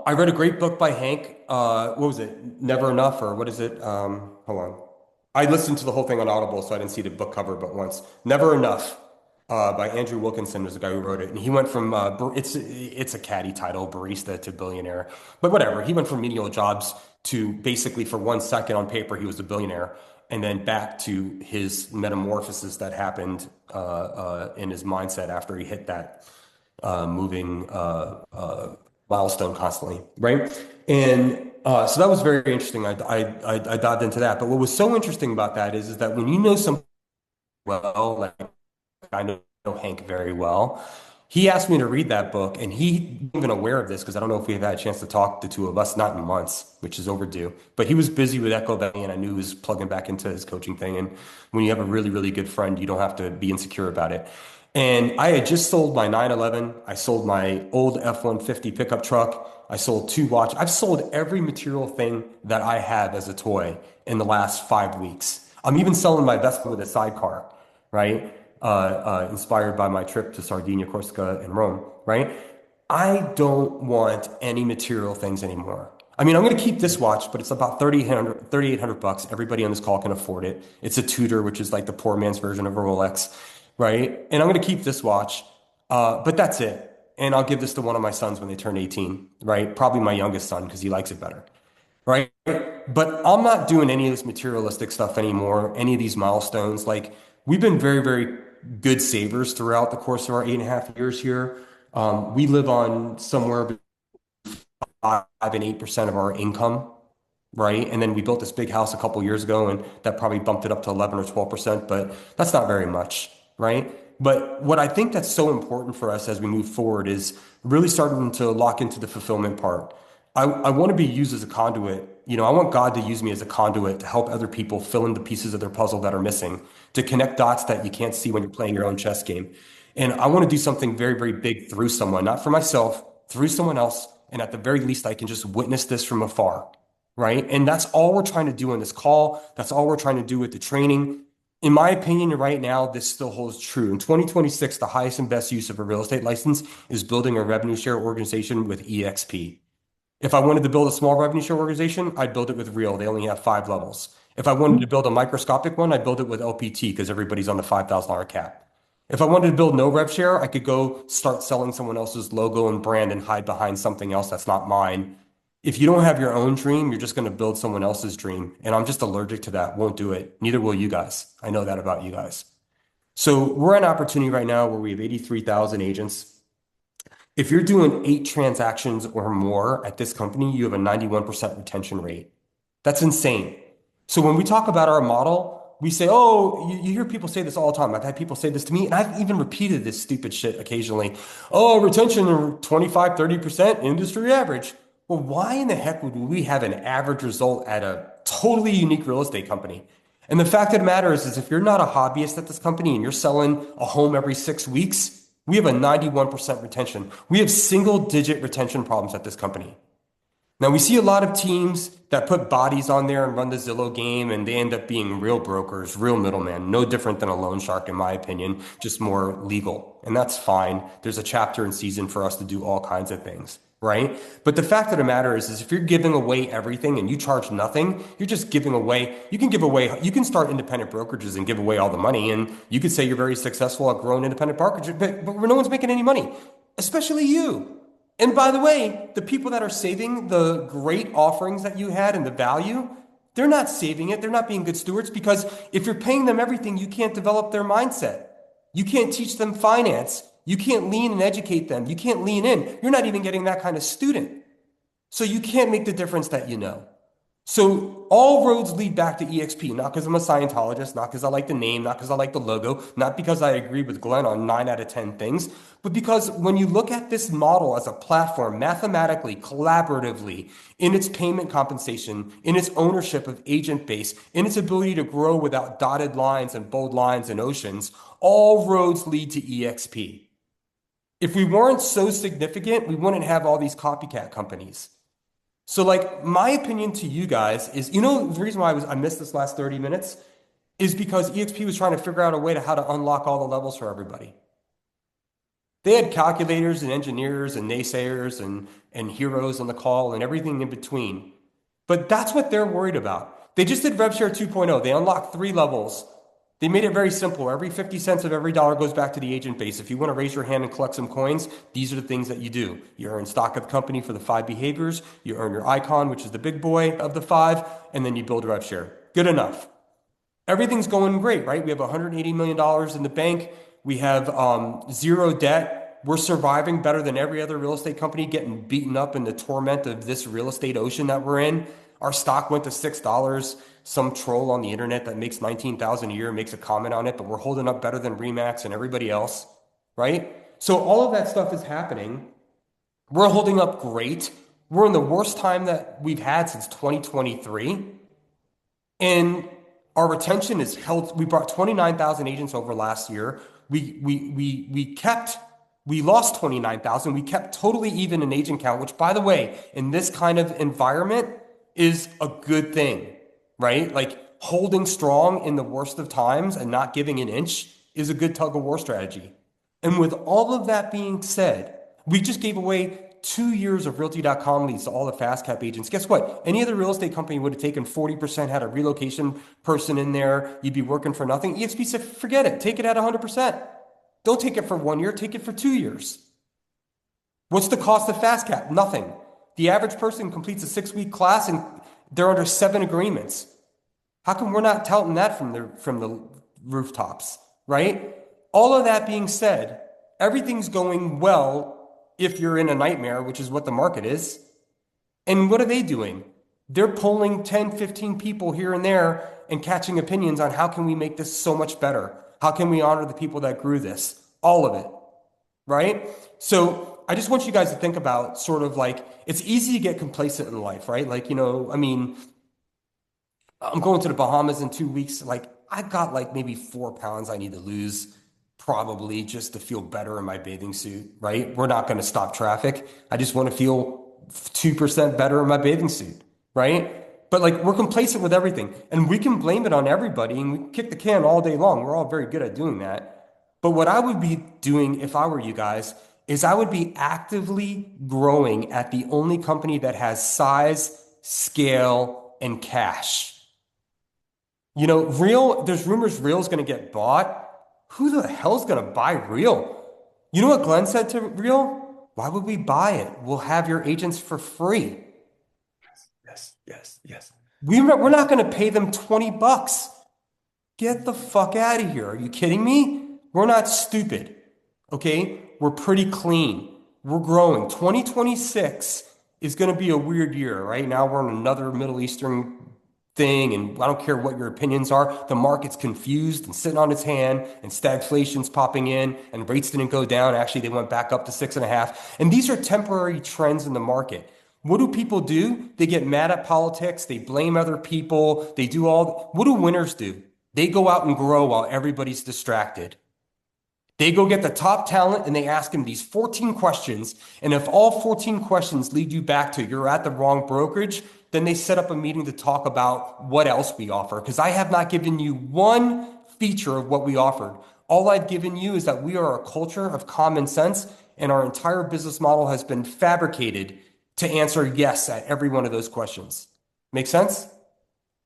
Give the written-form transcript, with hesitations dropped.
I read a great book by Hank. What was it? Never Enough, or what is it? Hold on. I listened to the whole thing on Audible, so I didn't see the book cover but once. Never Enough, by Andrew Wilkinson was the guy who wrote it, and he went from it's a catty title, barista to billionaire, but whatever. He went from menial jobs to basically for 1 second on paper he was a billionaire, and then back to his metamorphosis that happened in his mindset after he hit that moving milestone constantly, right? And so that was very interesting. I dived into that. But what was so interesting about that is that when you know something well, like I know Hank very well, he asked me to read that book, and he wasn't even aware of this because I don't know if we've had a chance to talk, the two of us, not in months, which is overdue. But he was busy with Echo Valley, and I knew he was plugging back into his coaching thing. And when you have a really, really good friend, you don't have to be insecure about it. And I had just sold my 911. I sold my old F-150 pickup truck. I sold two watch. I've sold every material thing that I have as a toy in the last 5 weeks. I'm even selling my Vespa with a sidecar, right? Inspired by my trip to Sardinia, Corsica, and Rome, right? I don't want any material things anymore. I mean, I'm going to keep this watch, but it's about 3,800 bucks. Everybody on this call can afford it. It's a Tudor, which is like the poor man's version of a Rolex, right? And I'm going to keep this watch, but that's it. And I'll give this to one of my sons when they turn 18, right? Probably my youngest son because he likes it better, right? But I'm not doing any of this materialistic stuff anymore, any of these milestones. Like we've been very, very good savers throughout the course of our 8.5 years here. We live on somewhere between 5 and 8% of our income, right? And then we built this big house a couple years ago, and that probably bumped it up to 11 or 12%, but that's not very much, right? But what I think that's so important for us as we move forward is really starting to lock into the fulfillment part. I want to be used as a conduit. You know, I want God to use me as a conduit to help other people fill in the pieces of their puzzle that are missing, to connect dots that you can't see when you're playing your own chess game. And I want to do something very, very big through someone, not for myself, through someone else. And at the very least, I can just witness this from afar, right? And that's all we're trying to do on this call. That's all we're trying to do with the training. In my opinion, right now, this still holds true. In 2026, the highest and best use of a real estate license is building a revenue share organization with eXp. If I wanted to build a small revenue share organization, I'd build it with Real. They only have 5 levels. If I wanted to build a microscopic one, I'd build it with LPT because everybody's on the $5,000 cap. If I wanted to build no rev share, I could go start selling someone else's logo and brand and hide behind something else that's not mine. If you don't have your own dream, you're just going to build someone else's dream. And I'm just allergic to that. Won't do it. Neither will you guys. I know that about you guys. So we're at an opportunity right now where we have 83,000 agents. If you're doing 8 transactions or more at this company, you have a 91% retention rate. That's insane. So when we talk about our model, we say, oh, you hear people say this all the time. I've had people say this to me, and I've even repeated this stupid shit occasionally. Oh, retention 25, 30% industry average. Well, why in the heck would we have an average result at a totally unique real estate company? And the fact of the matter is if you're not a hobbyist at this company and you're selling a home every 6 weeks, we have a 91% retention. We have single digit retention problems at this company. Now, we see a lot of teams that put bodies on there and run the Zillow game, and they end up being real brokers, real middlemen, no different than a loan shark, in my opinion, just more legal. And that's fine. There's a chapter and season for us to do all kinds of things, right? But the fact of the matter is if you're giving away everything and you charge nothing, you're just giving away. You can give away, you can start independent brokerages and give away all the money, and you could say you're very successful at growing independent brokerage, but no one's making any money, especially you. And by the way, the people that are saving the great offerings that you had and the value, they're not saving it. They're not being good stewards because if you're paying them everything, you can't develop their mindset. You can't teach them finance. You can't lean and educate them. You can't lean in. You're not even getting that kind of student. So you can't make the difference that you know. So all roads lead back to eXp, not because I'm a Scientologist, not because I like the name, not because I like the logo, not because I agree with Glenn on 9 out of 10 things, but because when you look at this model as a platform, mathematically, collaboratively, in its payment compensation, in its ownership of agent base, in its ability to grow without dotted lines and bold lines and oceans, all roads lead to eXp. If we weren't so significant, we wouldn't have all these copycat companies. So like my opinion to you guys is, the reason why I missed this last 30 minutes is because EXP was trying to figure out a way to how to unlock all the levels for everybody. They had calculators and engineers and naysayers and heroes on the call and everything in between. But that's what they're worried about. They just did RevShare 2.0. They unlocked 3 levels. They made it very simple. Every 50 cents of every dollar goes back to the agent base. If you want to raise your hand and collect some coins, these are the things that you do. You earn stock of the company for the 5 behaviors. You earn your icon, which is the big boy of the 5, and then you build RevShare. Good enough. Everything's going great, right? We have $180 million in the bank. We have zero debt. We're surviving better than every other real estate company, getting beaten up in the torment of this real estate ocean that we're in. Our stock went to $6. Some troll on the internet that makes 19,000 a year makes a comment on it, but we're holding up better than Remax and everybody else, right? So all of that stuff is happening. We're holding up great. We're in the worst time that we've had since 2023. And our retention is held. We brought 29,000 agents over last year. We lost 29,000. We kept totally even in agent count, which, by the way, in this kind of environment is a good thing, right? Like holding strong in the worst of times and not giving an inch is a good tug of war strategy. And with all of that being said, we just gave away 2 years of Realty.com leads to all the fast cap agents. Guess what? Any other real estate company would have taken 40%, had a relocation person in there. You'd be working for nothing. eXp said, forget it. Take it at 100%. Don't take it for 1 year. Take it for 2 years. What's the cost of fast cap? Nothing. The average person completes a 6-week class and they're under 7 agreements. How come we're not touting that from the rooftops, right? All of that being said, everything's going well if you're in a nightmare, which is what the market is. And what are they doing? They're pulling 10, 15 people here and there and catching opinions on how can we make this so much better? How can we honor the people that grew this? All of it, right? So I just want you guys to think about sort of like, it's easy to get complacent in life, right? Like, I mean, I'm going to the Bahamas in 2 weeks. Like, I've got like maybe 4 pounds I need to lose, probably just to feel better in my bathing suit, right? We're not going to stop traffic. I just want to feel 2% better in my bathing suit, right? But like we're complacent with everything and we can blame it on everybody and we kick the can all day long. We're all very good at doing that. But what I would be doing if I were you guys is I would be actively growing at the only company that has size, scale, and cash. There's rumors Real's going to get bought. Who the hell's going to buy Real? You know what Glenn said to Real? Why would we buy it? We'll have your agents for free. Yes, yes, yes. We're not going to pay them $20. Get the fuck out of here. Are you kidding me? We're not stupid. Okay? We're pretty clean. We're growing. 2026 is going to be a weird year. Right now, we're in another Middle Eastern thing, and I don't care what your opinions are. The market's confused and sitting on its hand, and stagflation's popping in, and rates didn't go down. Actually, they went back up to 6.5. And these are temporary trends in the market. What do people do? They get mad at politics. They blame other people. What do winners do? They go out and grow while everybody's distracted. They go get the top talent and they ask them these 14 questions. And if all 14 questions lead you back to you're at the wrong brokerage, then they set up a meeting to talk about what else we offer. Because I have not given you one feature of what we offered. All I've given you is that we are a culture of common sense and our entire business model has been fabricated to answer yes at every one of those questions. Make sense?